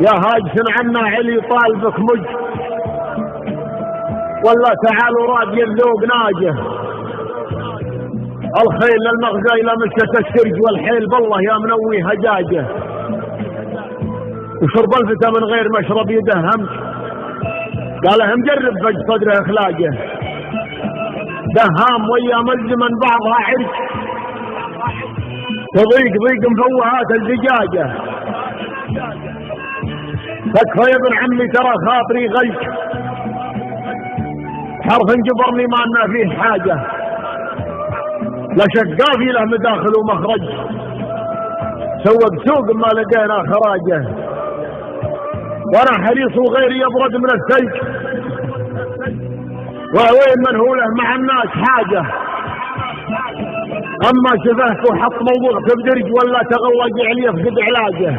يا هاج سنعنا علي طالبك مج، ولا تعالوا راد الذوق ناجه. الخيل للمغزى إلى مشة السرج، والحيل بالله يا منوي هجاجه. وشرب الفتى من غير مشرب يده همش، قالها مجرب فج صدره اخلاقه. دهام ويا ملزما بعضها عرج، تضيق ضيق مفوهات الزجاجه. تكفى يا ابن عمي ترى خاطري غلق، حرف جبرني ما لنا فيه حاجه. لا شقافي له مداخل ومخرج، سوق سوق ما لقينا خراجه. وانا حريص وغيري يبرد من الثلج، وين من هو له مع الناس حاجه. اما شفهت وحط موضوع في بدرج، ولا تغوج عليه يفقد علاجه.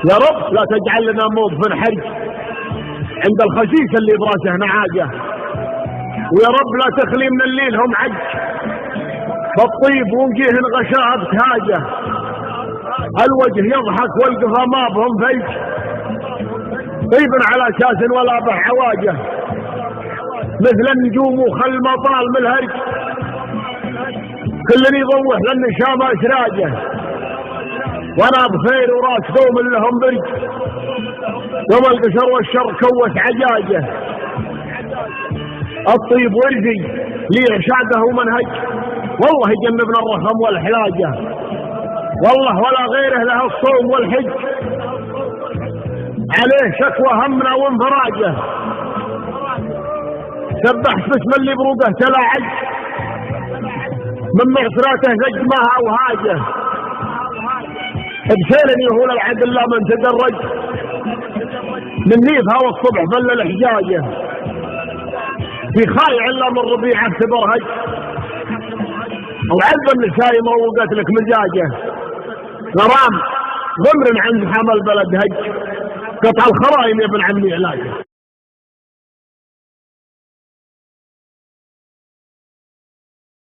يا رب لا تجعل لنا موقف حرج عند الخسيس اللي براسه نعاجه. ويا رب لا تخلي من الليل هم عج، فالطيب ونجيه غشاء بتهاجه. الوجه يضحك والقفا ما بهم فيج، طيب على اساس ولا به عواجه. مثل النجوم وخل مطال من الهرج، كل يضوح للنشامه اسراجه. وانا بخير وراس قوم لهم برج، يوم القشر والشر كوس عجاجه. الطيب ورزي لي ارشاده ومنهج، والله يجنبنا الرخم والحلاجه. والله ولا غيره له الصوم والحج، عليه شكوى همنا وانفراجه. سبحت باسم اللي بروقه تلاعج، من مغفراته زجمها وهاجه. بسيرني هو العدل لا من تدرج، من نيفها والصبح بل الحجاجه. في خايع الا من ربيعه تبرهج، وعذب النساء موقت لك مزاجه. غرام غمر عند حمل بلد هج، قطع الخرايم يا ابن عمي علاجه.